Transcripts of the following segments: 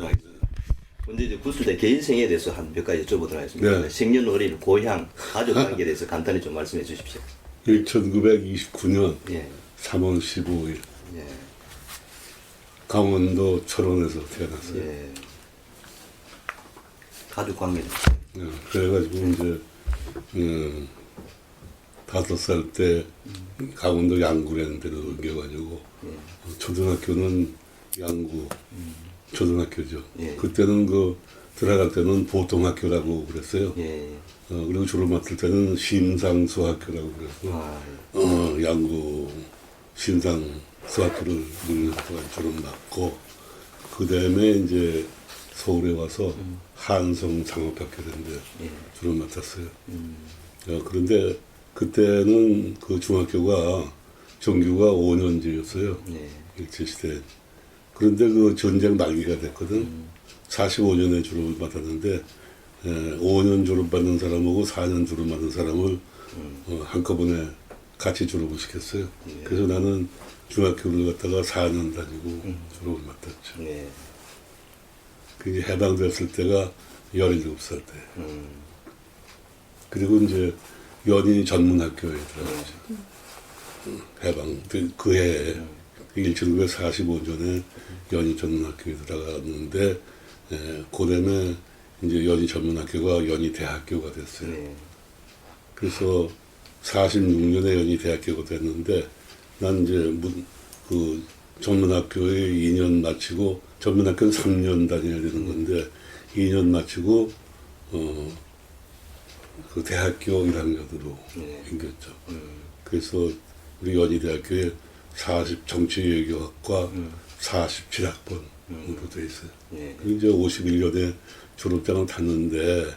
알겠습니다. 먼저 이제 구수대 개인 생애에 대해서 한 몇 가지 여쭤보도록 하겠습니다. 네. 생년월일, 고향, 가족 관계에 대해서 간단히 좀 말씀해 주십시오. 1929년 예, 3월 15일 예, 강원도 철원에서 태어났어요. 예. 가족 관계. 그래가지고 이제 5살 때 강원도 양구라는 데로 옮겨가지고 초등학교는 양구 초등학교죠. 예. 그때는 그 들어갈 때는 보통학교라고 그랬어요. 예, 그리고 졸업 맡을 때는 심상수학교라고 그래서 아, 양구 심상수학교를 6년 동안 졸업 맡고 그 다음에 이제 서울에 와서 한성장업학교인데 예, 졸업 맡았어요. 그런데 그때는 그 중학교가 정규가 5년제였어요. 예, 일제시대. 그런데 그 전쟁 말기가 됐거든. 45년에 졸업을 받았는데 5년 졸업받는 사람하고 4년 졸업받는 사람을 한꺼번에 같이 졸업을 시켰어요. 예. 그래서 나는 중학교를 갔다가 4년 다니고 졸업을 맡았죠. 예, 그게 해방됐을 때가 17살 때. 음, 그리고 이제 연희 전문학교에 들어갔죠. 해방 그 해에 1945년에 연희 전문학교에 들어갔는데 그다음에 이제 연희 전문학교가 연희 대학교가 됐어요. 예, 그래서 46년에 연희 대학교가 됐는데 난 이제 그 전문학교에 2년 마치고 전문학교는 3년 다녀야 되는 건데 2년 마치고 그 대학교 1학년으로 예. 옮겼죠. 그래서 우리 연희대학교에 정치외교학과 47학번으로 돼 있어요. 예, 그리고 이제 51년에 졸업장을 탔는데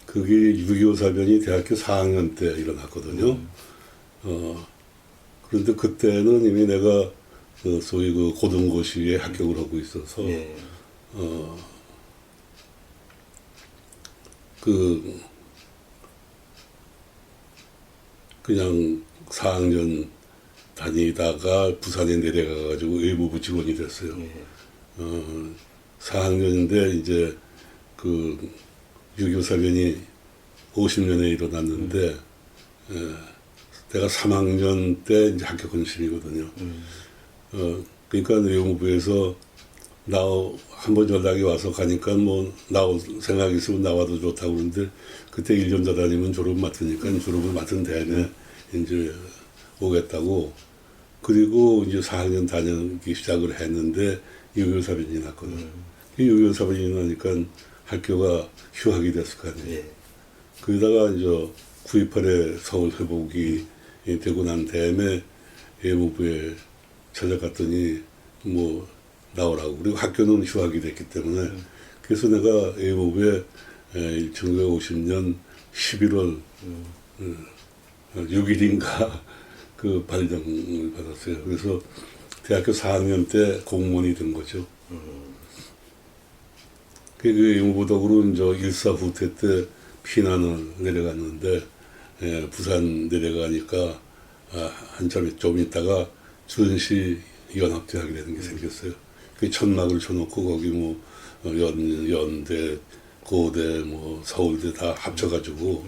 그게 6.25 사변이 대학교 4학년 때 일어났거든요. 그런데 그때는 이미 내가 그 소위 그 고등고시에 합격을 하고 있어서 예, 그냥 4학년 다니다가 부산에 내려가가지고 외무부 직원이 됐어요. 예, 4학년인데 이제 그 6.25 사변이 50년에 일어났는데 내가 3학년 때 이제 합격 건심이거든요. 그러니까 외무부에서 한번 연락이 와서 가니까 뭐 나올 생각이 있으면 나와도 좋다고 그러는데 그때 1년 더 다니면 졸업 맡으니까 졸업을 맡은 다음에 이제 오겠다고. 그리고 이제 4학년 다니기 시작을 했는데 6.25 사변이 났거든. 6.25 사변이 나니까 학교가 휴학이 됐을 거 아니에요. 예, 그러다가 이제 9.28에 서울 회복이 되고 난 다음에 외무부에 찾아갔더니 뭐 나오라고. 그리고 학교는 휴학이 됐기 때문에 그래서 내가 외무부에 1950년 11월 6일인가 그 발령을 받았어요. 그래서 대학교 4학년 때 공무원이 된 거죠. 그 외무부덕으로 이제 일사 후퇴 때 피난을 내려갔는데 부산 내려가니까 한참 좀 있다가 주전시 연합대학이 되는 게 생겼어요. 그 천막을 쳐놓고 거기 뭐 연대, 고대, 뭐 서울대 다 합쳐가지고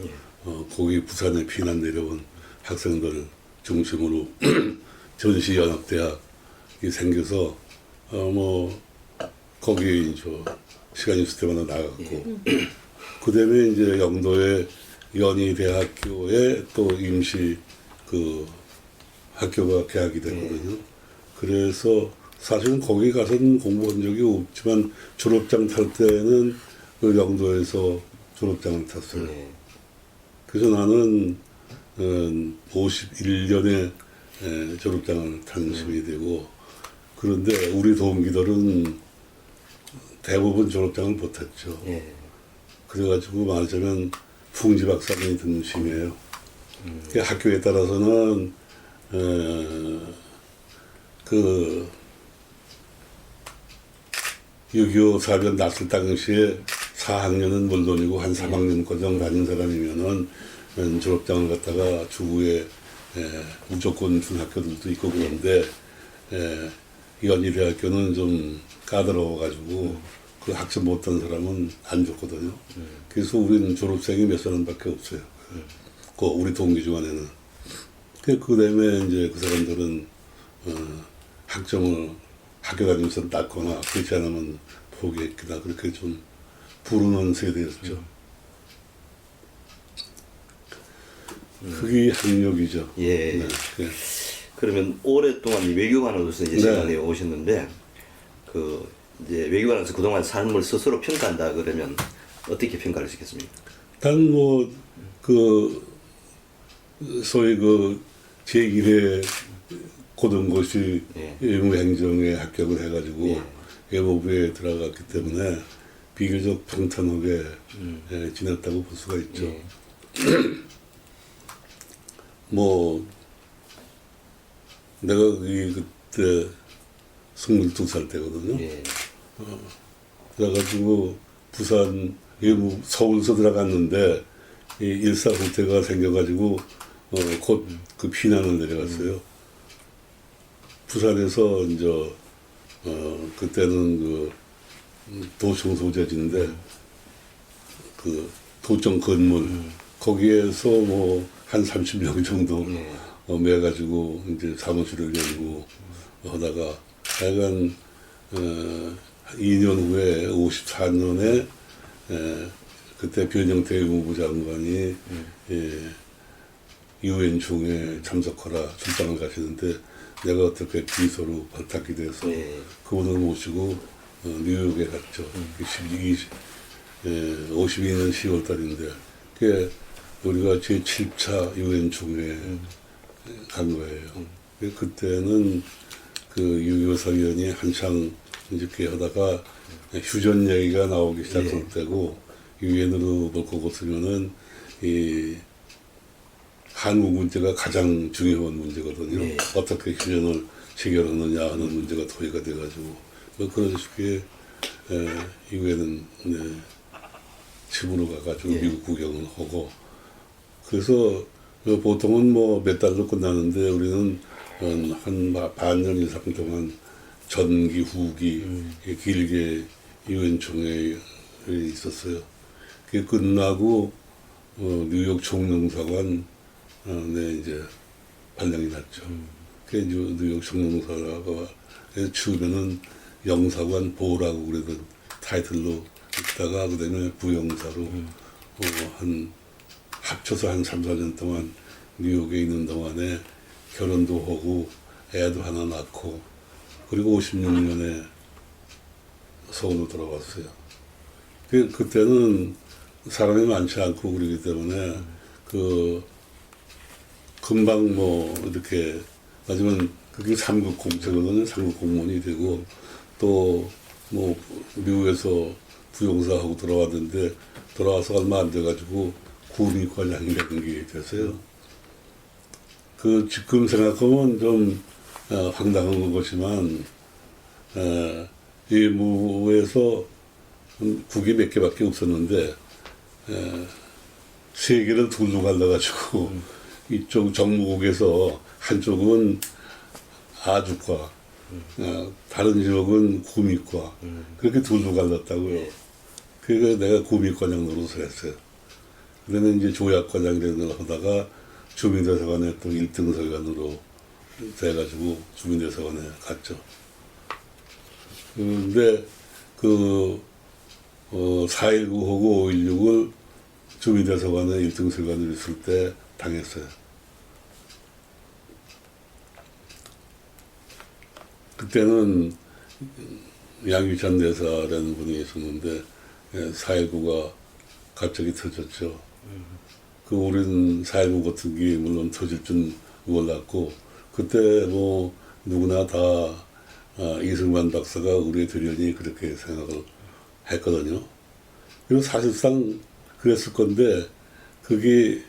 거기 부산에 피난 내려온 학생들 중심으로 전시 연합대학이 생겨서 뭐 거기 시간 있을 때마다 나갔고 그다음에 이제 영도의 연희대학교에 또 임시 그 학교가 개학이 됐거든요. 그래서 사실은 거기 가서는 공부한 적이 없지만 졸업장 탈 때는 그 영도에서 졸업장을 탔어요. 예, 그래서 나는 51년에 졸업장을 탄 셈이 되고 그런데 우리 동기들은 대부분 졸업장을 못했죠. 예, 그래가지고 말하자면 풍지박산이 든 셈이에요. 그 학교에 따라서는 그 6.25 사변 났을 당시에 4학년은 물론이고 한 3학년 과정 다닌 사람이면은 졸업장을 갖다가 주구에 무조건 준 학교들도 있고 그런데 연희대학교는 좀 까다로워가지고 그 학점 못한 사람은 안 줬거든요. 그래서 우리는 졸업생이 몇 사람밖에 없어요. 그 우리 동기 중간에는. 그 다음에 이제 그 사람들은 학점을 학교 다니면서 땄거나 그렇지 않으면 포기했거나 그렇게 좀 부르는 세대였죠. 그게 학력이죠. 예. 네. 네. 그러면 오랫동안 이 외교관으로서 이제 네. 시간에 오셨는데 그 이제 외교관으로서 그동안 삶을 스스로 평가한다 그러면 어떻게 평가를 하시겠습니까? 단 뭐 그 소위 그 제1회 고등고시 예. 외무행정에 합격을 해가지고 예. 외무부에 들어갔기 때문에 비교적 평탄하게 지냈다고 볼 수가 있죠. 예. 뭐 내가 그때 22살 때거든요. 예. 그래가지고 부산 외무 서울서 들어갔는데 이 일사 후퇴가 생겨가지고 곧 그 피난을 내려갔어요. 부산에서 이제 그때는 그 도청 소재지인데 그 도청 건물 거기에서 뭐 한 30명 정도 매가지고 이제 사무실을 열고 하다가 약간 2년 후에 54년에 그때 변영태 외무부 장관이 유엔 총회에 참석하라 출장을 가시는데 내가 어떻게 비서로 발탁이 돼서 그분을 모시고 뉴욕에 갔죠. 52년 10월 달인데 그게 우리가 제7차 유엔 총회에 간 거예요. 그때는 그 유교사 위원이 한창 이렇게 하다가 휴전 얘기가 나오기 시작할 때고 유엔으로 놓고 보면은 이 한국 문제가 가장 중요한 문제거든요. 네. 어떻게 휴전을 체결하느냐 하는 문제가 토의가 돼가지고 뭐 그런 식의 이후에는 집으로 가가지고 미국 구경을 하고 그래서 보통은 뭐 몇 달로 끝나는데 우리는 한 반년 이상 동안 전기 후기 길게 유엔 총회에 있었어요. 그게 끝나고 뉴욕 총영사관 네 이제 발령이 났죠. 그 뉴욕 총영사가 처음에는 영사관 보라고 그러던 타이틀로 있다가 그다음에 부영사로 한 합쳐서 한 3, 4년 동안 뉴욕에 있는 동안에 결혼도 하고 애도 하나 낳고 그리고 56년에 서울로 돌아왔어요. 그때는 사람이 많지 않고 그러기 때문에 그 금방 뭐 이렇게 하지만 그게 3급 공채거든요. 3급 공무원이 되고 또 뭐 미국에서 부용사하고 돌아왔는데 돌아와서 얼마 안 돼가지고 구미과장이라는 게 됐어요. 그 지금 생각하면 좀 황당한 것이지만 외무에서 국이 몇 개밖에 없었는데 세 개를 둘로 갈라가지고 이쪽 정무국에서 한쪽은 아주과 다른 지역은 구미과 그렇게 둘로 갈랐다고요. 그래서 내가 구미과장 노릇을 했어요. 그다음에 이제 조약과장이라는 걸 하다가 주민대사관에 또 1등 서관으로 돼가지고 주민대사관에 갔죠. 근데 그 4.19하고 5.16을 주민대사관에 1등 서관으로 있을 때 당했어요. 그때는 양유찬 대사라는 분이 있었는데 4.19가 갑자기 터졌죠. 그 우리는 4.19 같은 게 물론 터질 줄 몰랐고 그때 뭐 누구나 다 이승만 박사가 우리의 대련이 그렇게 생각을 했거든요. 그리고 사실상 그랬을 건데 그게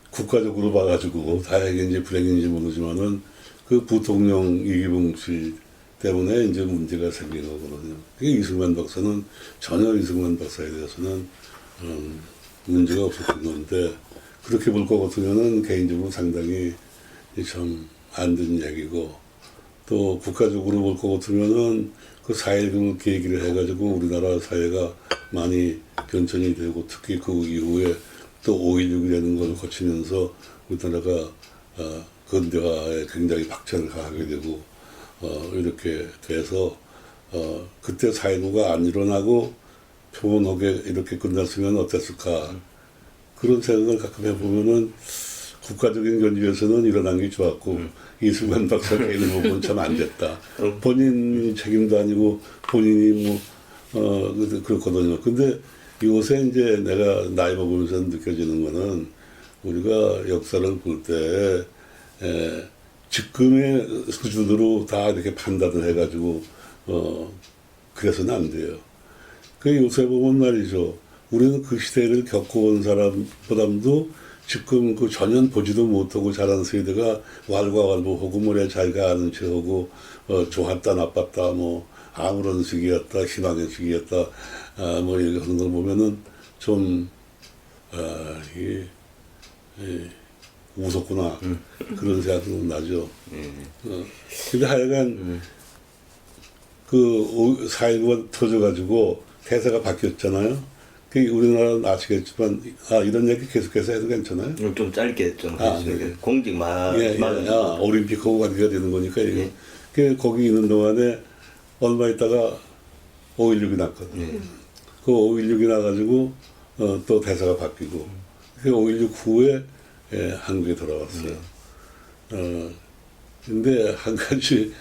국가적으로 봐가지고 다행인지 불행인지 모르지만은 그 부통령 이기붕 씨 때문에 이제 문제가 생긴 거거든요. 이승만 박사는 전혀 이승만 박사에 대해서는 문제가 없었던 건데 그렇게 볼 것 같으면은 개인적으로 상당히 참 안 된 얘기고 또 국가적으로 볼 것 같으면은 그 4.19 계기를 해가지고 우리나라 사회가 많이 변천이 되고 특히 그 이후에 또 5.16이라는 걸 거치면서 우리나라가 근대화에 굉장히 박차를 가하게 되고 이렇게 돼서 그때 4.19가 안 일어나고 평온하게 이렇게 끝났으면 어땠을까 그런 생각을 가끔 해보면은 국가적인 견지에서는 일어난 게 좋았고 이승만 박사 개인을 보면 참 안 됐다. 본인 책임도 아니고 본인이 그렇거든요. 근데 요새 이제 내가 나이 먹으면서 느껴지는 거는 우리가 역사를 볼 때 지금의 수준으로 다 이렇게 판단을 해가지고 그래서는 안 돼요. 그 요새 보면 말이죠. 우리는 그 시대를 겪어온 사람보다도 지금 그 전혀 보지도 못하고 자란 세대가 왈가왈부하고 뭐래 자기가 아는 체하고 좋았다 나빴다 뭐 아무런 시기였다 희망의 시기였다 뭐 이렇게 하는 걸 보면은 좀 이게 무섭구나 그런 생각도 나죠. 근데 하여간 그 4.19가 터져가지고 대사가 바뀌었잖아요. 그 우리나라는 아시겠지만 이런 얘기 계속해서 해도 괜찮아요? 좀 짧게 좀 네. 해주세요. 공직 올림픽하고 관계가 되는 거니까 이게. 예. 그 거기 있는 동안에 얼마 있다가 5.16이 났거든요. 그 5.16이 나가지고 또 대사가 바뀌고 그 5.16 후에 한국에 돌아왔어요. 근데 한 가지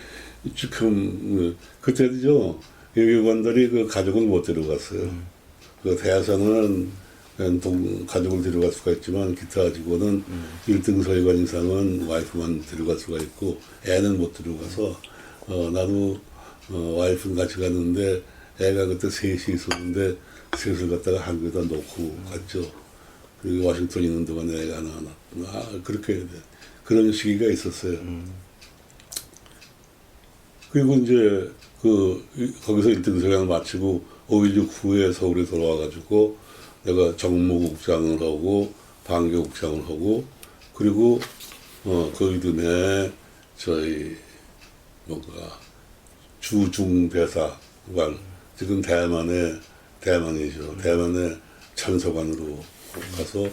지금 그때죠 외교관들이 그 가족을 못 데려갔어요. 그 대사는 그냥 가족을 데려갈 수가 있지만 기타 직원은 1등 서기관 이상은 와이프만 데려갈 수가 있고 애는 못 데려가서 나도 와이프는 같이 갔는데 애가 그때 셋이 있었는데 셋을 갖다가 한국에다 놓고 갔죠. 그리고 워싱턴 있는 동안에 애가 하나 그렇게 그런 시기가 있었어요. 그리고 이제 거기서 1등 서기관을 마치고 5.16 후에 서울에 돌아와가지고 내가 정무국장을 하고 방교국장을 하고 그리고 그 이듬해 저희 주중대사관 지금 대만이죠. 대만의 참사관으로 가서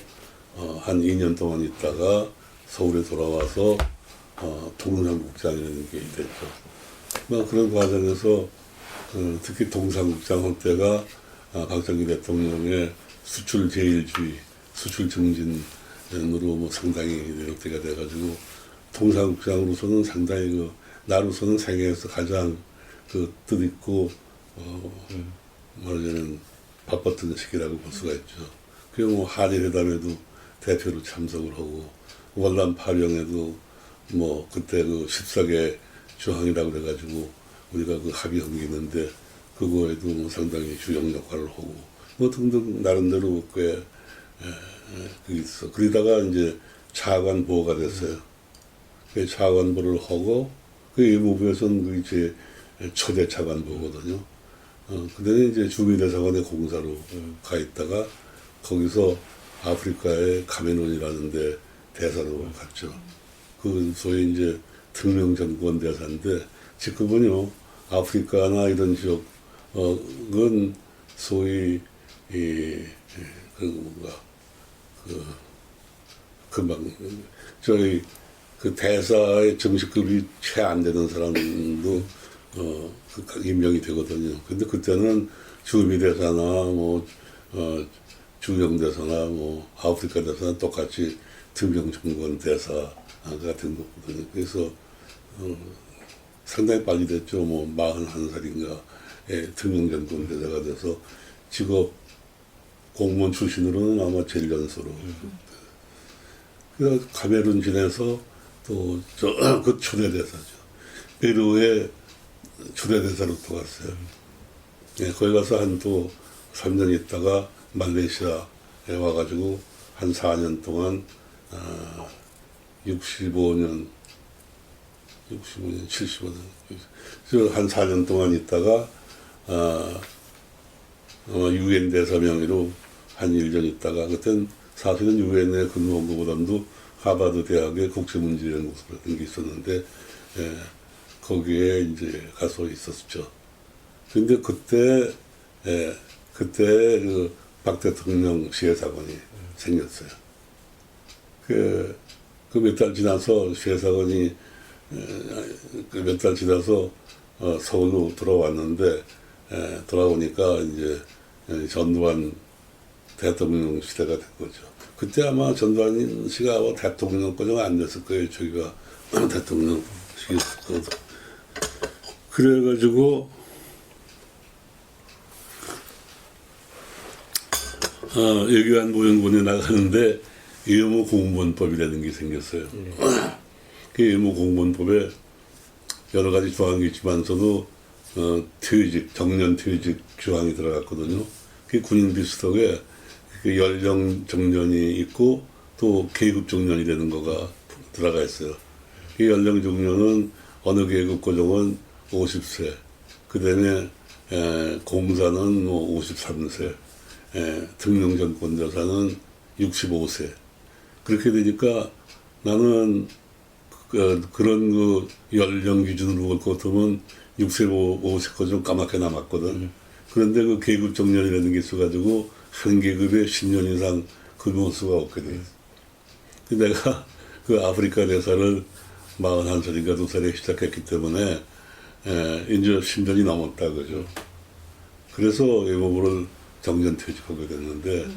한 2년 동안 있다가 서울에 돌아와서 동산국장이라는 게 됐죠. 그런 과정에서 특히 동산국장 할 때가 박정희 대통령의 수출 제일주의, 수출 증진으로 뭐 상당히 이렇게가 돼가지고 동산국장으로서는 상당히 나로서는 세계에서 가장 뜻있고 말하자면 바빴던 시기라고 볼 수가 있죠. 그리고 뭐 한일회담에도 대표로 참석을 하고 월남 파병에도 뭐 그때 그 14개 조항이라고 그래가지고 우리가 그 합의한 게 있는데 그거에도 뭐 상당히 주역 역할을 하고 뭐 등등 나름대로 꽤 그게 있어. 그러다가 이제 차관보가 됐어요. 그 차관보를 하고 그 일부에서는 그 이제 초대 차관보거든요. 그때는 이제 주미대사관의 공사로 가 있다가 거기서 아프리카의 카메룬이라는 데 대사로 갔죠. 그 소위 이제 특명정권 대사인데 지금은요 아프리카나 이런 지역은 소위 금방 저희 그 대사의 정식급이 채 안 되는 사람도 임명이 되거든요. 근데 그때는 주미 대사나 뭐 주영 대사나 뭐 아프리카 대사나 똑같이 특명정권 대사가 된 거거든요. 그래서 상당히 빨리 됐죠. 뭐 41살인가에 특명정권 대사가 돼서 직업 공무원 출신으로는 아마 제일 연소로. 그래서 카메룬 지내서 또 그 초대 대사죠. 페루에 초대 대사로 또 갔어요. 예, 거기 가서 한 또 3년 있다가 말레이시아에 와가지고 한 4년 동안 65년, 75년 한 4년 동안 있다가 유엔 대사 명의로 한 1년 있다가 그땐 사실은 유엔에 근무한 것보다도 하버드 대학의 국제문제연구소라는 게 있었는데 거기에 이제 가서 있었죠. 근데 그때 그 박 대통령 시해사건이 생겼어요. 그 몇 달 지나서 시해사건이 그 몇 달 지나서 서울로 돌아왔는데 돌아오니까 이제 전두환 대통령 시대가 된 거죠. 그때 아마 전두환 씨가 아마 대통령까지는 안 됐을 거예요. 저기가 대통령 시기였어도. 그래가지고 여기한 모형군에 나가는데 의무공무원법이라는 게 생겼어요. 그 의무공무원법에 여러 가지 조항이 있지만서도 퇴직, 정년 퇴직 조항이 들어갔거든요. 그 군인 비슷하게 그 연령 정년이 있고 또 계급 정년이 되는 거가 들어가 있어요. 그 연령 정년은 어느 계급 고정은 50세, 그 다음에 공사는 뭐 53세, 등용전권자사는 65세. 그렇게 되니까 나는 그런 그 연령 기준으로 볼 것 같으면 6세, 5세까지 좀 까맣게 남았거든. 그런데 그 계급 정년이라는 게 있어가지고 한 계급에 10년 이상 근무할 수가 없게 돼. 내가 그 아프리카 대사를 41살인가 2살에 시작했기 때문에 이제 10년이 넘었다 그죠. 그래서 외무부를 정년 퇴직하게 됐는데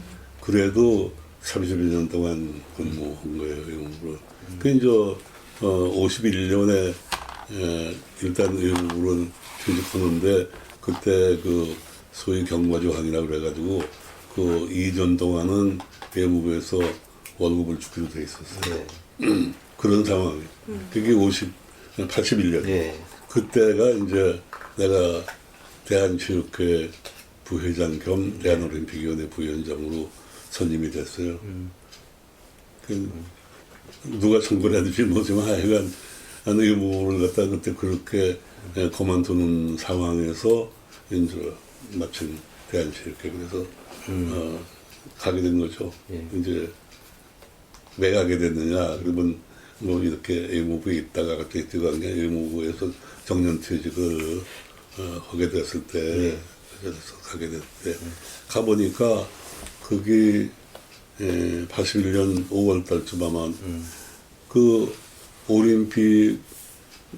그래도 32년 동안 근무한 거예요, 외무부를. 그 이제 51년에 일단 외무부를 퇴직하는데 그때 그 소위 경과조항이라고 그래가지고 그 2년 동안은 외무부에서 월급을 주기로 돼 있었어요. 네. 그런 상황이에요. 그게 81년. 네. 그때가 이제 내가 대한체육회 부회장 겸 대한올림픽위원회 부위원장으로 선임이 됐어요. 누가 선거를 해야될지 모르지만 하여간 의무를 갖다 그때 그렇게 그만두는 상황에서 이제 마침 대한체육회 그래서 가게 된 거죠. 예. 이제 왜 가게 됐느냐 그러면 뭐 이렇게 의무부에 있다가 갑자기 들어간 게 의무부에서 정년퇴직을 하게 됐을 때 그래서 가게 됐을 때 가보니까 그게 81년 5월 달쯤 아마 그 올림픽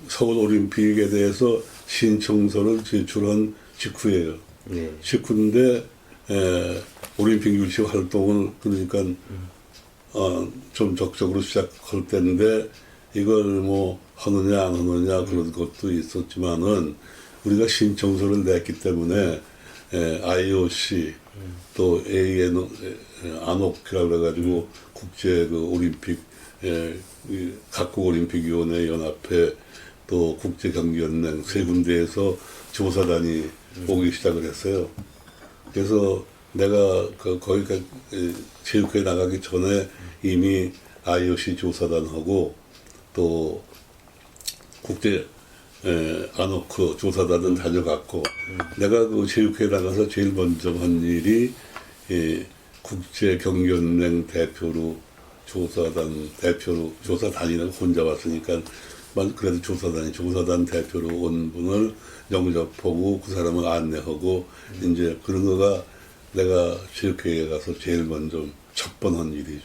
서울 올림픽에 대해서 신청서를 제출한 직후예요. 네. 직후인데 올림픽 유치 활동을 그러니까 좀 적극적으로 시작할 때인데 이걸 뭐 하느냐 안 하느냐 그런 것도 있었지만은 우리가 신청서를 냈기 때문에 IOC 또 아녹이라고 그래가지고 국제 그 올림픽 각국 올림픽위원회 연합회 또 국제경기연맹 세 군데에서 조사단이 오기 시작을 했어요. 그래서 내가 거기까지 체육회에 나가기 전에 이미 IOC 조사단하고 또 국제 아노크 조사단은 다녀갔고 내가 그 체육회에 나가서 제일 먼저 한 일이 국제경기연맹 대표로 조사단이라고 혼자 왔으니까 그래도 조사단 대표로 온 분을 영접하고 그 사람을 안내하고 이제 그런 거가 내가 체육회에 가서 제일 먼저 첫 번 한 일이죠.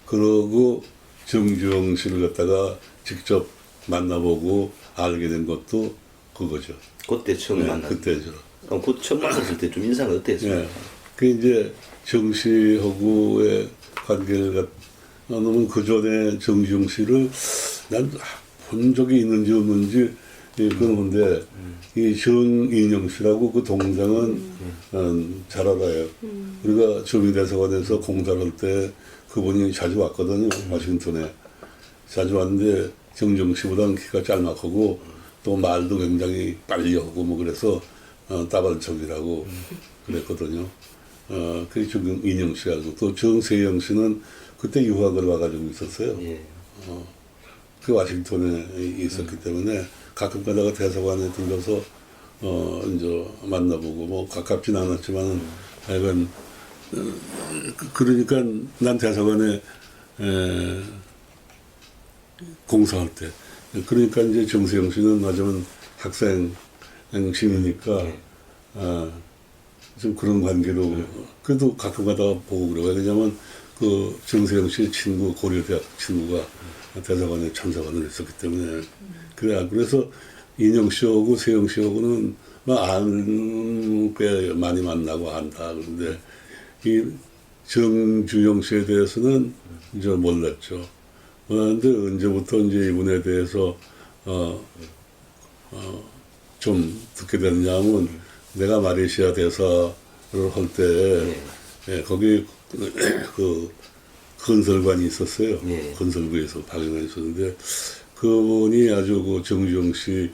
그러고 정주영 씨를 갖다가 직접 만나보고 알게 된 것도 그거죠. 그때 처음 만났. 그때죠. 그럼 그 처음 만났을 때 좀 인상이 어땠어요? 그 이제 정 씨하고의 관계를 나는 그 전에 정주영 씨를 난 본 적이 있는지 없는지 그런데 이 정인영 씨라고 그 동생은 잘 알아요. 우리가 주민대사관에서 공사를 할 때 그분이 자주 왔거든요. 워싱턴에 자주 왔는데 정정 씨보다는 키가 짤막하고 또 말도 굉장히 빨리 하고 뭐 그래서 따발총이라고 그랬거든요. 그 정인영 씨하고 또 정세영 씨는 그때 유학을 와가지고 있었어요. 예. 그 워싱턴에 있었기 때문에 가끔 가다가 대사관에 들러서 이제 만나보고 뭐 가깝진 않았지만은 하여간 그러니까 난 대사관에 공사할 때 그러니까 이제 정세영 씨는 마지막 학생 행심이니까 예. 좀 그런 관계로 그래도 가끔 가다 보고 그래요. 왜냐면 그 정세영 씨 친구 고려대학 친구가 대사관에 참사관을 했었기 때문에 그래서 인영 씨하고 세영 씨하고는 꽤 많이 만나고 한다. 그런데 이 정주영 씨에 대해서는 이제 몰랐죠. 그런데 언제부터 이제 이분에 대해서 좀 듣게 됐냐면 내가 말레이시아 대사를 할 때 거기 그 건설관이 있었어요. 예. 건설부에서 박영환이 있었는데 그분이 아주 그 정주영 씨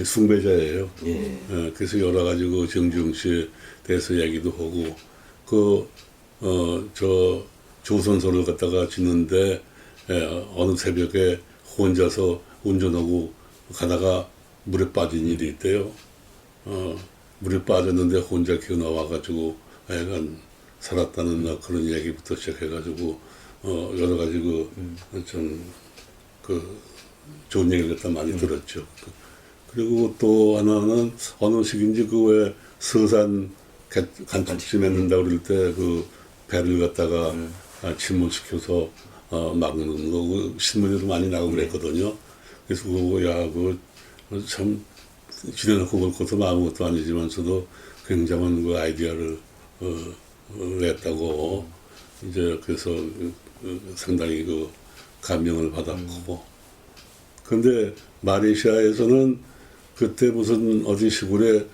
숭배자예요. 예. 그래서 여러 가지 그 정주영 씨에 대해서 얘기도 하고 저 조선소를 갖다가 짓는데 어느 새벽에 혼자서 운전하고 가다가 물에 빠진 일이 있대요. 물에 빠졌는데 혼자 기어 나와가지고 약간 살았다는 그런 얘기부터 시작해가지고 여러 가지 그 좋은 얘기를 갖다 많이 들었죠. 그리고 또 하나는 어느 시기인지 그 왜 서산 간척지 맺는다 그럴 때 그 배를 갖다가 침몰시켜서 막는 거 그 신문에도 많이 나오고 그랬거든요. 그래서 그거 참 지내놓고 볼 것도 아무것도 아니지만서도 굉장한 그 아이디어를 냈다고 이제 그래서 상당히 그 감명을 받았고 근데 말레이시아에서는 그때 무슨 어디 시골에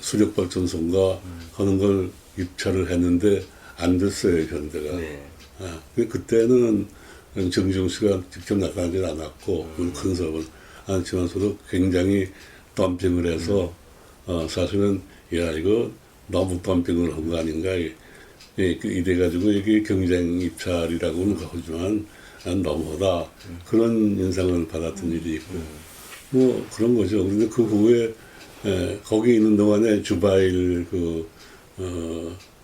수력발전소인가 하는 걸 입찰을 했는데 안 됐어요 현대가. 네. 그때는 정주영 씨가 직접 나타나지 않았고 큰 사업은 않지만서도 굉장히 덤핑을 해서 사실은 야 이거 너무 덤핑을 한 거 아닌가 이래가지고 이게 경쟁 입찰이라고는 하지만 너무하다 그런 인상을 받았던 일이 있고 뭐 그런 거죠. 그런데 그 후에 거기 있는 동안에 주바일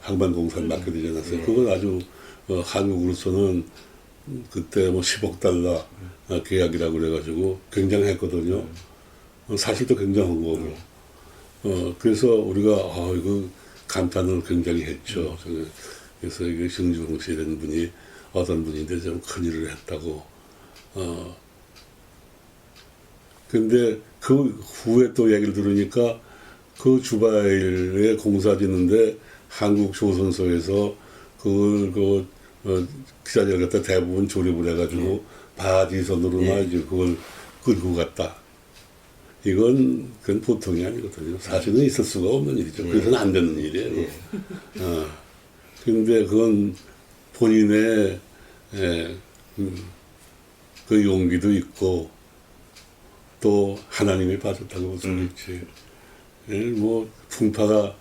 항만공사를 맡게 되지 않았어요. 그건 아주 한국으로서는 그때 뭐 10억 달러 계약이라고 그래가지고 굉장했거든요. 사실도 굉장한 거고. 그래서 우리가 이거 감탄을 굉장히 했죠. 그래서 이게 정주영 씨라는 분이 어떤 분인데 좀 큰일을 했다고. 근데 그 후에 또 얘기를 들으니까 그 주바일에 공사 짓는데 한국 조선소에서 그걸 기자들 갖다 대부분 조립을 해가지고 바지선으로나 이제 그걸 끌고 갔다. 그건 보통이 아니거든요. 사실은 있을 수가 없는 일이죠. 그래서는 안 되는 일이에요. 근데 그건 본인의 그 용기도 있고 또 하나님이 봐줬다고 볼 수 있지. 뭐 풍파가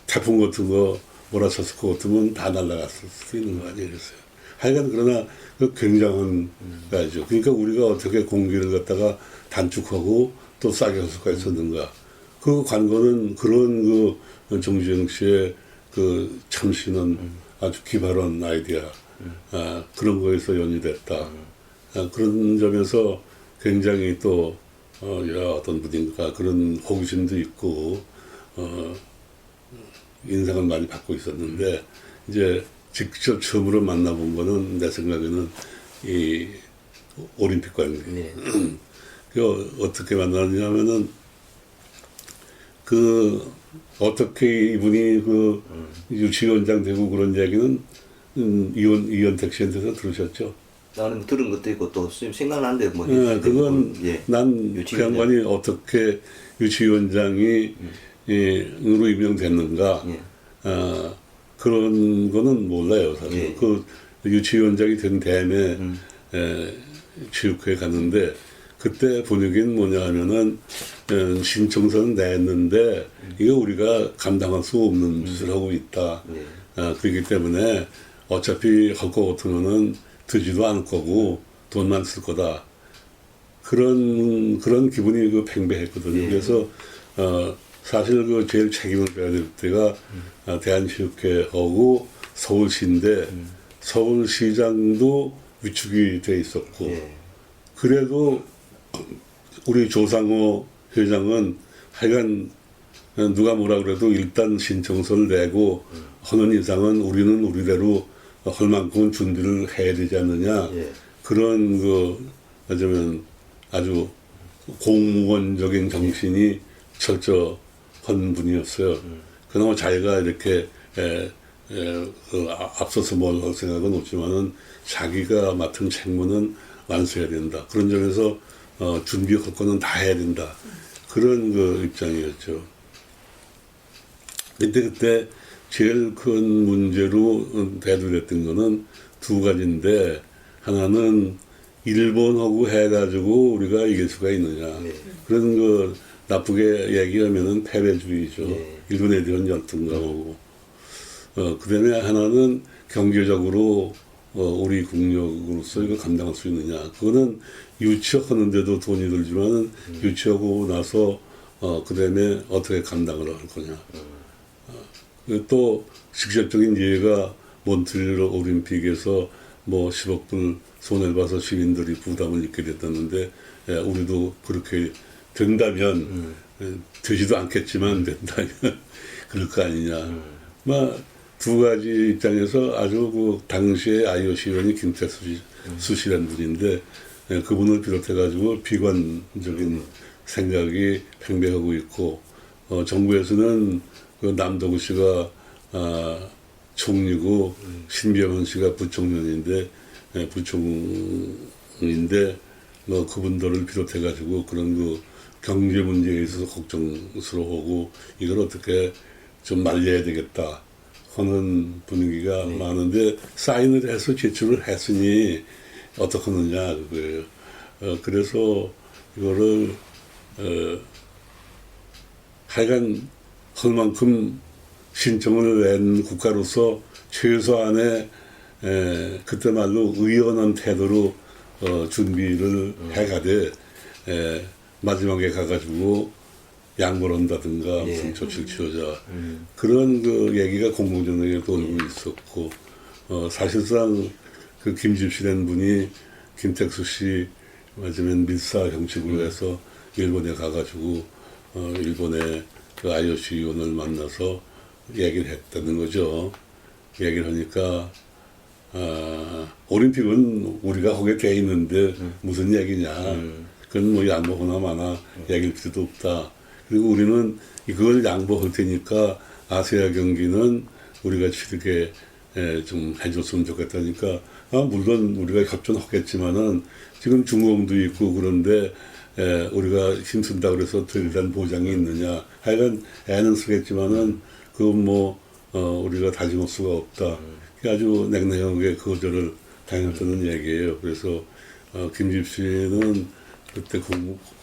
태풍 같은 거 몰아쳤을 것 같으면 다 날아갔을 수도 있는 거 아니겠어요. 하여간 그러나 그 굉장한 거죠. 그러니까 우리가 어떻게 공기를 갖다가 단축하고 또 싸게 할 수가 있었는가. 그 관건은 그런 그 정주영 씨의 그 참신한 아주 기발한 아이디어 그런 거에서 연유됐다. 그런 점에서 굉장히 또 어떤 분인가 그런 호기심도 있고 인상을 많이 받고 있었는데 이제 직접 처음으로 만나본 거는 내 생각에는 이 올림픽 관계. 네. 그 어떻게 만났냐면은 어떻게 이분이 그 유치위원장 되고 그런 얘기는 이현택 씨한테서 들으셨죠? 나는 뭐 들은 것도 있고 또 생각나는데 뭐. 그건 난 그 양반이 어떻게 유치위원장이 으로 임명됐는가 그런 거는 몰라요 사실. 그 유치위원장이 된 다음에 체육회에 갔는데 그때 분위기는 뭐냐 하면은 신청서는 냈는데 이거 우리가 감당할 수 없는 짓을 하고 있다. 그렇기 때문에 어차피 할 거 같으면은 되지도 않을 거고 돈만 쓸 거다. 그런 기분이 그 팽배했거든요. 그래서 사실 그 제일 책임을 져야 될 때가 대한체육회하고 서울시인데 서울시장도 위축이 돼 있었고 그래도 우리 조상호 회장은 하여간 누가 뭐라 그래도 일단 신청서를 내고 하는 이상은 우리는 우리대로 할 만큼은 준비를 해야 되지 않느냐. 예. 그런 어쩌면 아주 공무원적인 정신이 철저한 분이었어요. 그나마 자기가 이렇게 앞서서 뭘 할 생각은 없지만은 자기가 맡은 책무는 완수해야 된다. 그런 점에서 준비할 거는 다 해야 된다. 그런 입장이었죠. 그때 제일 큰 문제로 대두됐던 거는 두 가지인데, 하나는 일본하고 해가지고 우리가 이길 수가 있느냐. 네. 그런 나쁘게 얘기하면은 패배주의죠. 네. 일본에 대한 열등감하고. 그 다음에 하나는 경제적으로 우리 국력으로서 이거 감당할 수 있느냐. 그거는 유치하는데도 돈이 들지만은 유치하고 나서 그 다음에 어떻게 감당을 할 거냐. 또 직접적인 예가 몬트리올 올림픽에서 뭐 10억 불 손해를 봐서 시민들이 부담을 입게 됐다는데, 우리도 그렇게 된다면, 되지도 않겠지만 된다면 그럴 거 아니냐. 두 가지 입장에서 아주 당시에 IOC 위원이 김태수 씨라는 분인데, 그분을 비롯해가지고 비관적인 생각이 팽배하고 있고, 정부에서는 남도구 씨가 총리고 신병헌 씨가 부총리인데 그분들을 비롯해가지고 그런 경제 문제에 있어서 걱정스러워하고 이걸 어떻게 좀 말려야 되겠다 하는 분위기가 많은데, 사인을 해서 제출을 했으니 어떡하느냐 그거예요. 그래서 이거를 하여간 할 만큼 신청을 낸 국가로서 최소한의 그때 말로 의연한 태도로 준비를 해가되, 마지막에 가가지고 양보를 한다든가 무슨 조치를 취하자 그런 얘기가 공공전역에 돌고 있었고, 사실상 김집시라는 분이 김택수 씨 맞으면 밀사 형식으로 해서 일본에 가가지고 일본의 IOC 위원을 만나서 얘기를 했다는 거죠. 얘기를 하니까 올림픽은 우리가 거기에 돼 있는데 무슨 얘기냐. 그건 뭐 양보하나 마나 얘기할 필요도 없다. 그리고 우리는 이걸 양보할 테니까 아시아 경기는 우리가 치르게 좀 해줬으면 좋겠다니까. 물론 우리가 협조하겠지만은 지금 중공도 있고 그런데 우리가 힘쓴다 그래서 대단한 보장이 있느냐. 하여간 애는 쓰겠지만은 그건 우리가 다짐할 수가 없다. 아주 냉랭하게 거절을 당했다는 얘기예요. 그래서 김집시는 그때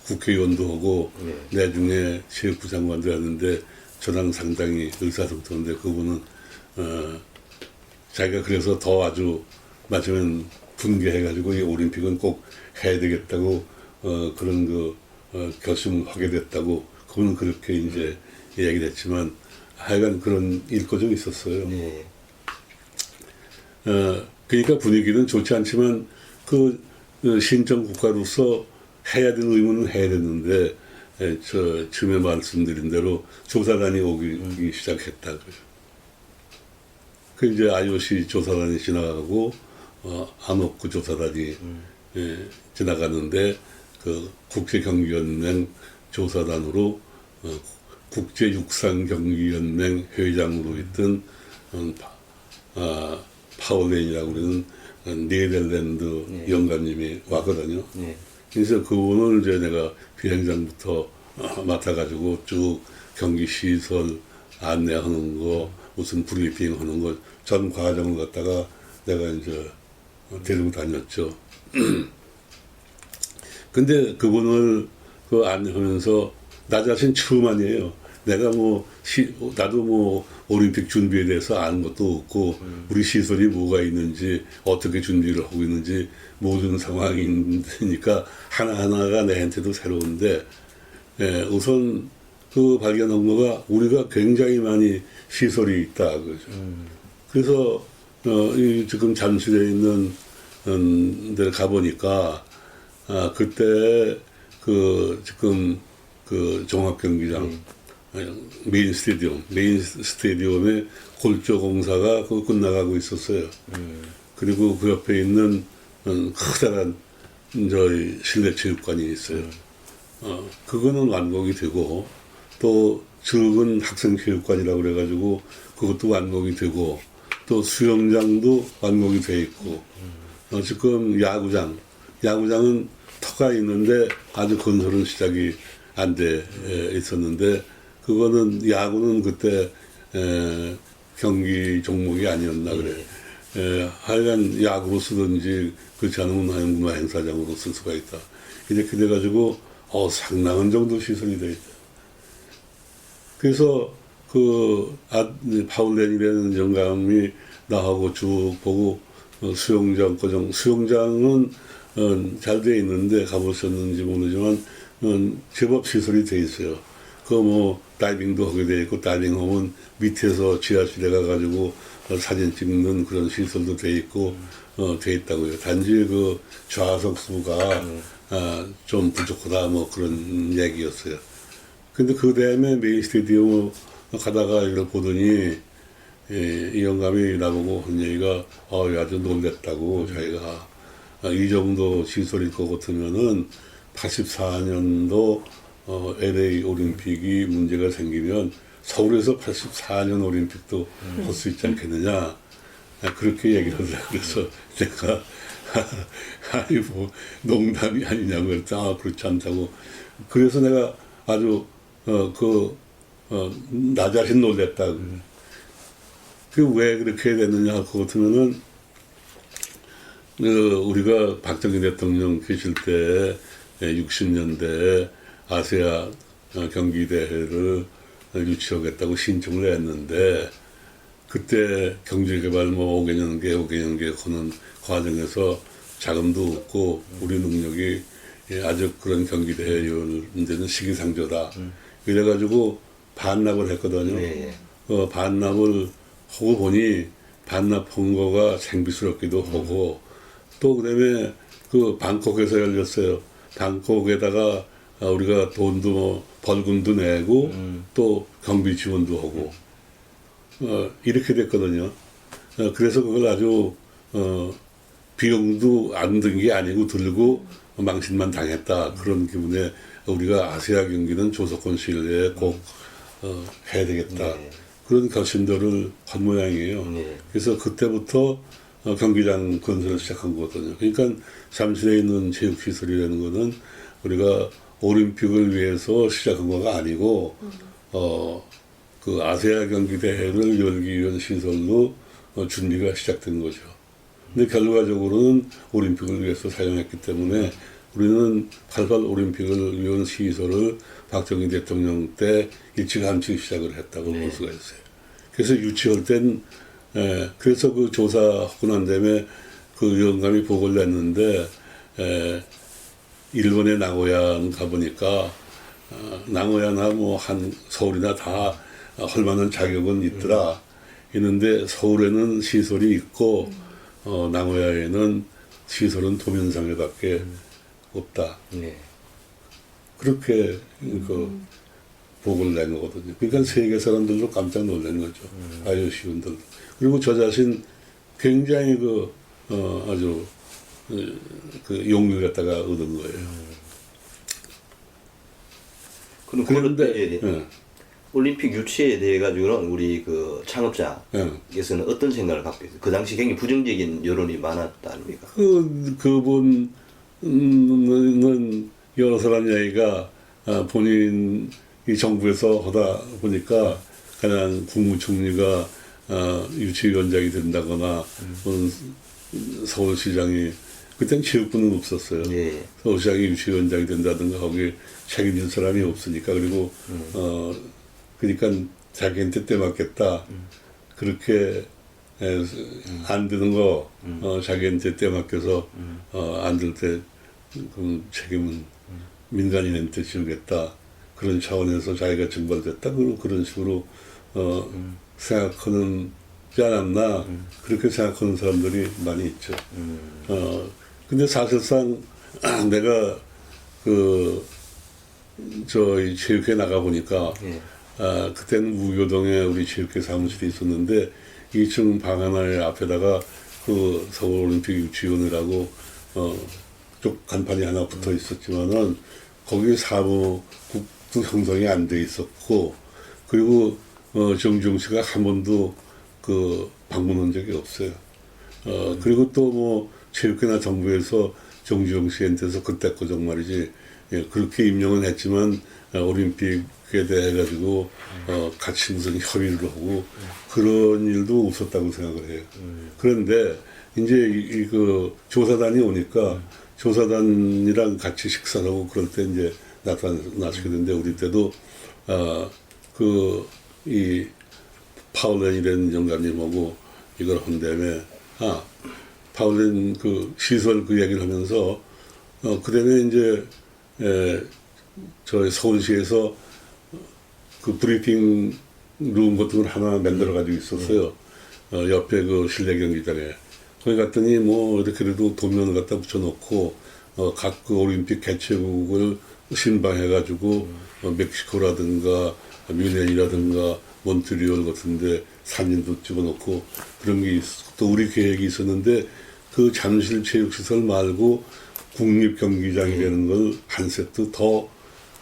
국회의원도 하고 내중에 체육부 장관도 했는데 저랑 상당히 의사소통인데, 그분은 자기가 그래서 더 아주 마치면 분개해가지고 이 올림픽은 꼭 해야 되겠다고 그런 결심을 하게 됐다고 그분은 그렇게 이제 얘기를 했지만, 하여간 그런 일거정이 있었어요. 네. 그러니까 분위기는 좋지 않지만 신청 국가로서 해야 되는 의무는 해야 되는데, 처음에 말씀드린 대로 조사단이 오기 시작했다. 그 이제 IOC 조사단이 지나가고 안옥구 조사단이 지나가는데, 국제경기연맹 조사단으로 국제육상경기연맹 회장으로 있던 파울렌이라고 그러는 네덜란드 영감님이 왔거든요. 그래서 그분을 이제 내가 비행장부터 맡아가지고 쭉 경기 시설 안내하는 거, 무슨 브리핑 하는 거, 전 과정을 갖다가 내가 이제 데리고 다녔죠. 근데 그분을 안내하면서 나 자신 처음 아니에요. 내가 나도 올림픽 준비에 대해서 아는 것도 없고, 우리 시설이 뭐가 있는지, 어떻게 준비를 하고 있는지, 모든 상황이 있으니까 하나하나가 내한테도 새로운데, 우선 발견한 거가 우리가 굉장히 많이 시설이 있다. 그죠. 그래서, 지금 잠실에 있는 데를 가보니까, 그때 지금 그 종합경기장 메인 스테디움에 골조 공사가 그 끝나가고 있었어요. 그리고 그 옆에 있는 커다란 저희 실내 체육관이 있어요. 그거는 완공이 되고 또 적은 학생 체육관이라고 그래가지고 그것도 완공이 되고 또 수영장도 완공이 돼 있고 지금 야구장은 터가 있는데 아주 건설은 시작이 안 돼 있었는데 그거는 야구는 그때 경기 종목이 아니었나 그래. 하여간 야구로 쓰든지 그렇지 않으면 문화 행사장으로 쓸 수가 있다. 이렇게 돼가지고 상당한 정도 시설이 돼 있다. 그래서 파울렌이라는 영감이 나하고 쭉 보고 수영장은 잘 돼 있는데 가보셨는지 모르지만 제법 시설이 돼 있어요. 다이빙도 하게 돼 있고 다이빙하면 밑에서 지하실에 가가지고 사진 찍는 그런 시설도 돼 있고 돼 있다고요. 단지 그 좌석수가 좀 부족하다 뭐 그런 얘기였어요. 근데 그 다음에 메인 스테디움 가다가 이걸 보더니 이 영감이 나보고 한 얘기가 아주 놀랬다고 자기가 이 정도 시설일 것 같으면은 84년도 LA 올림픽이 문제가 생기면 서울에서 84년 올림픽도 할 수 있지 않겠느냐 그렇게 얘기를 하더라고요. 그래서 내가 아니 뭐 농담이 아니냐고 그랬더니 그렇지 않다고. 그래서 내가 아주 나 자신 놀랬다. 왜 그렇게 됐느냐 할 것 같으면은 우리가 박정희 대통령 계실 때 60년대에 아시아 경기대회를 유치하겠다고 신청을 했는데 그때 경제개발 뭐 5개년 계획 하는 과정에서 자금도 없고 우리 능력이 아주 그런 경기대회 이런 시기상조다. 이래가지고 반납을 했거든요. 네. 반납을 하고 보니 반납한 거가 생비스럽기도 하고 또 그다음에 방콕에서 열렸어요. 방콕에다가 우리가 돈도 뭐 벌금도 내고 또 경비 지원도 하고 이렇게 됐거든요. 그래서 그걸 아주 비용도 안 든 게 아니고 들고 망신만 당했다 그런 기분에 우리가 아시아 경기는 조선권 시대에 꼭 해야 되겠다 그런 결심들을 한 모양이에요. 그래서 그때부터 경기장 건설을 시작한 거거든요. 그러니까 잠실에 있는 체육시설이라는 거는 우리가 올림픽을 위해서 시작한 거가 아니고 그 아시아 경기 대회를 열기 위한 시설로 준비가 시작된 거죠. 근데 결과적으로는 올림픽을 위해서 사용했기 때문에 우리는 88 올림픽을 위한 시설을 박정희 대통령 때 일찌감치 시작을 했다고 볼 수가 있어요. 그래서 유치할 땐 그래서 그 조사하고 난 다음에 그 영감이 보고를 냈는데 일본의 나고야는 가보니까 나고야나 뭐 한 서울이나 다 할 만한 자격은 있더라. 있는데 서울에는 시설이 있고 나고야에는 시설은 도면상에밖에 없다. 그렇게 보고를 낸 거거든요. 그러니까 세계 사람들도 깜짝 놀란 거죠. IOC원들도. 그리고 저 자신 굉장히 아주 용기를 갖다가 얻은 거예요. 그럼 그런데 올림픽 유치에 대해 가지고는 우리 그 창업자께서는 어떤 생각을 갖고 있어요? 그 당시 굉장히 부정적인 여론이 많았다 아닙니까? 그분은 여러 사람 얘기가 본인이 정부에서 하다 보니까 그냥 국무총리가 유치위원장이 된다거나 서울시장이 그때는 체육부는 없었어요. 서울시장이 유치위원장이 된다든가 거기에 책임질 사람이 없으니까 그리고 그러니까 자기한테 때 맞겠다 그렇게 안 되는 거 자기한테 때 맡겨서 안 될 때 그 책임은 민간인한테 지우겠다 그런 차원에서 자기가 증발됐다 그런 식으로 생각하는 지 않았나 그렇게 생각하는 사람들이 많이 있죠. 근데 사실상 내가 저희 체육회 나가 보니까 예. 그때는 우교동에 우리 체육회 사무실이 있었는데 2층 방 하나의 앞에다가 그 서울올림픽 유치원이라고 쪽 간판이 하나 붙어 있었지만은 거기 사무국도 형성이 안 돼 있었고 그리고 정주영 씨가 한 번도 그 방문한 적이 없어요. 그리고 또 뭐 체육회나 정부에서 정주영 씨한테서 그때 거 정말이지 예, 그렇게 임명은 했지만 올림픽에 대해 가지고 같이 무슨 협의를 하고 그런 일도 없었다고 생각을 해요. 그런데 이제 그 조사단이 오니까 조사단이랑 같이 식사를 하고 그럴 때 이제 나타나시게 됐는데 우리 때도 이 파울렌이라는 영감님하고 이걸 한 다음에 파울렌 그 시설 그 얘기를 하면서 그다음에 이제 저희 서울시에서 그 브리핑 룸 같은 걸 하나 만들어 가지고 있었어요. 옆에 그 실내 경기장에. 거기 갔더니 뭐 이렇게라도 도면을 갖다 붙여놓고 각 그 올림픽 개최국을 신방해 가지고 멕시코라든가 뮌헨이라든가 몬트리올 같은데 사진도 찍어놓고 그런 게 또 우리 계획이 있었는데 그 잠실 체육시설 말고 국립경기장이라는 걸 한 세트 더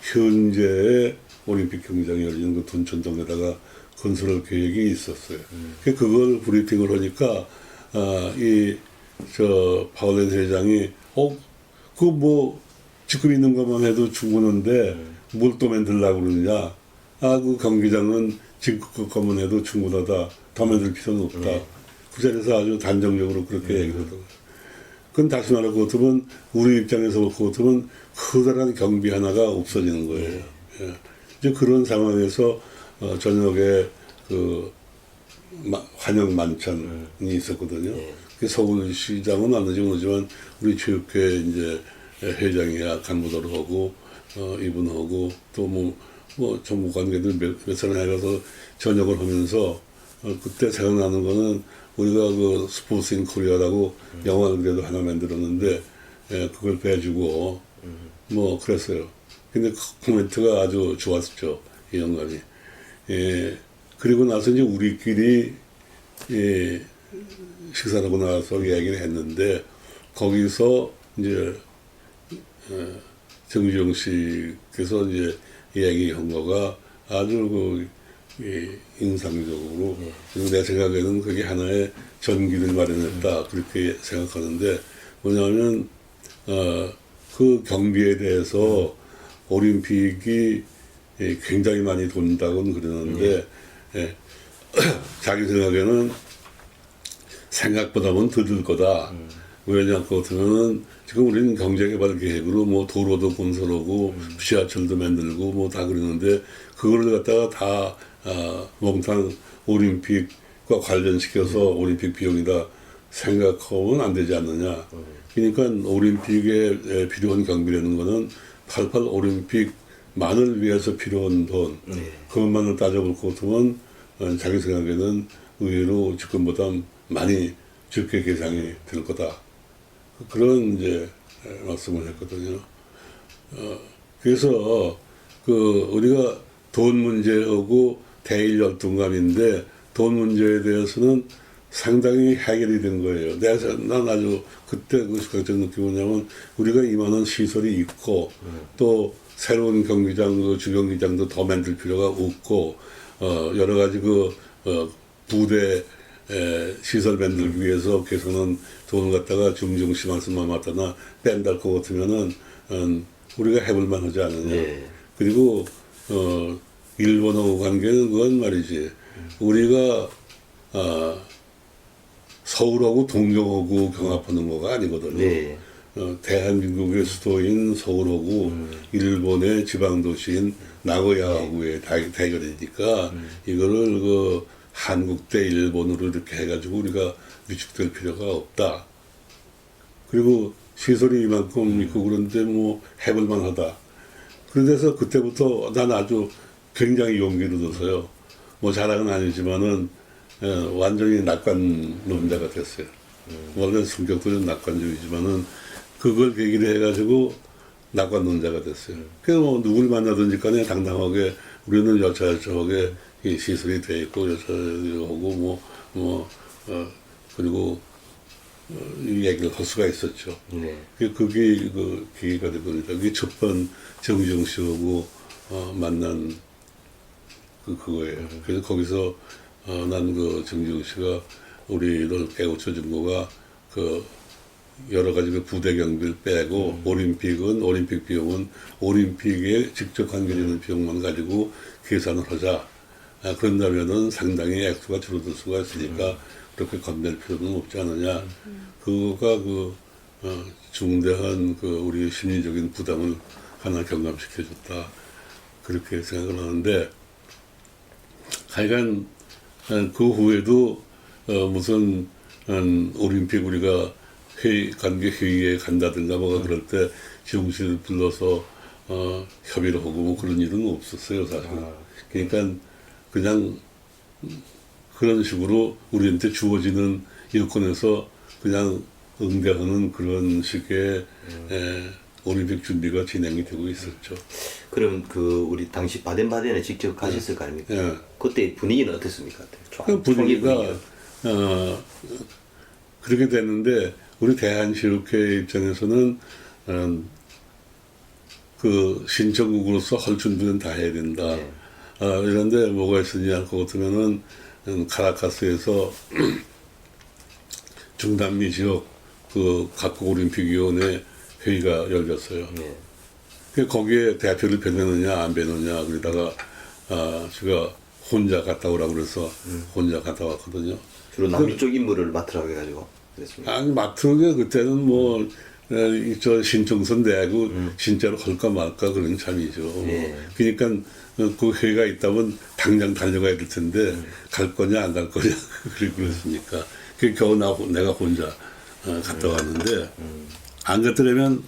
현재의 올림픽 경기장이 열리는 그 둔천동에다가 건설할 계획이 있었어요. 그걸 브리핑을 하니까 파울렌 회장이 그 뭐 지금 있는 것만 해도 충분한데 뭘 또 만들려고 그러느냐. 그 경기장은 지금 것만 해도 충분하다. 더 만들 필요는 없다. 그 자리에서 아주 단정적으로 그렇게 얘기를 하더라고요. 그건 다시 말하고 같으면 우리 입장에서 보고 같으면 커다란 경비 하나가 없어지는 거예요. 예. 이제 그런 상황에서 저녁에 그 환영 만찬이 있었거든요. 그 서울시장은 아는지 모르지만 우리 체육회 이제 회장이야 간부도로 하고 이분하고 또 뭐 정부 관계들 몇 사람 해가서 저녁을 하면서 그때 생각나는 거는 우리가 그 스포츠 인 코리아라고 영화를 그래도 하나 만들었는데 그걸 빼주고 뭐 그랬어요. 근데 그 코멘트가 아주 좋았죠. 이 영감이. 그리고 나서 이제 우리끼리 식사를 하고 나서 이야기를 했는데 거기서 이제 정주영 씨께서 이제 이야기한 거가 아주 인상적으로 그리고 내 생각에는 그게 하나의 전기를 마련했다 그렇게 생각하는데 뭐냐면 그 경비에 대해서 올림픽이 굉장히 많이 돈다고는 그러는데 자기 생각에는 생각보다는 더 들 거다. 왜냐하면 그렇다면 지금 우리는 경제개발 계획으로 뭐 도로도 건설하고 지하철도 만들고 뭐 다 그러는데 그걸 갖다가 다 몽땅 올림픽과 관련시켜서 올림픽 비용이다 생각하면 안 되지 않느냐. 그러니까 올림픽에 필요한 경비라는 거는 88 올림픽만을 위해서 필요한 돈 그것만을 따져볼 것 같으면 자기 생각에는 의외로 지금보다 많이 적게 계산이 될 거다. 그런 이제 말씀을 했거든요. 그래서 우리가 돈 문제하고 대일 열등감인데 돈 문제에 대해서는 상당히 해결이 된 거예요. 난 아주 그때 그 시각적 느낌이 뭐냐면 우리가 이만한 시설이 있고 또 새로운 경기장, 그 주경기장도 더 만들 필요가 없고 여러 가지 부대 시설 만들기 위해서 계속은 돈을 갖다가 중중시 말씀만 맞다나 뺀달 것 같으면은 우리가 해볼만 하지 않느냐. 그리고 일본하고 관계는 그건 말이지. 우리가 서울하고 동경하고 경합하는 거가 아니거든요. 대한민국의 수도인 서울하고 일본의 지방도시인 나고야하고의 대결이니까 이거를 한국 대 일본으로 이렇게 해가지고 우리가 위축될 필요가 없다. 그리고 시설이 이만큼 있고 그런데 뭐 해볼만 하다. 그래서 그때부터 난 아주 굉장히 용기를 둬서요. 뭐 자랑은 아니지만은 완전히 낙관론자가 됐어요. 원래 성격도 좀 낙관적이지만은 그걸 계기로 해가지고 낙관론자가 됐어요. 그래서 뭐 누구를 만나든지 간에 당당하게 우리는 여차여차하게 이 시설이 돼 있고 여차여차하고 그리고 이 얘기를 할 수가 있었죠. 네. 그게 그 계기가 된 겁니다. 그게 첫 번 정지용 씨하고 만난 그거예요. 그래서 거기서 난 그 정지용 씨가 우리를 깨우쳐 준 거가 그 여러 가지 그 부대 경비를 빼고 올림픽 비용은 올림픽에 직접 관계되는 비용만 가지고 계산을 하자. 그런다면은 상당히 액수가 줄어들 수가 있으니까 그렇게 건넬 필요는 없지 않느냐. 그거가 그 중대한 그 우리 심리적인 부담을 하나 경감시켜줬다. 그렇게 생각을 하는데 하여간 그 후에도 무슨 올림픽 우리가 관계 회의에 간다든가 뭐가 그럴 때 지용씨를 불러서 협의를 하고 뭐 그런 일은 없었어요 사실. 그러니까 그냥 그런 식으로 우리한테 주어지는 여건에서 그냥 응대하는 그런 식의 올림픽 준비가 진행이 되고 있었죠. 그럼 그 우리 당시 바덴바덴에 직접 가셨을 거 아닙니까? 예. 그때 분위기는 어땠습니까? 그 분위기가 그렇게 됐는데 우리 대한체육회 입장에서는 그 신청국으로서 할 준비는 다 해야 된다. 네. 이런데 뭐가 있었냐 그 같으면은 카라카스에서 중남미 지역 그 각국 올림픽위원회 회의가 열렸어요. 네. 거기에 대표를 배내느냐 안 배느냐 그러다가 제가 혼자 갔다 오라고 그래서 혼자 갔다 왔거든요. 주로 남미 쪽 임무를 맡으라고 해가지고 그랬습니다. 아니 맡으게 그때는 뭐 저 신청서 내고 진짜로 할까 말까 그런 참이죠. 예. 그러니까 그 회의가 있다면 당장 달려가야 될 텐데 갈 거냐 안 갈 거냐 그랬으니까 그 겨우 내가 혼자 갔다 왔는데 안 갔더라면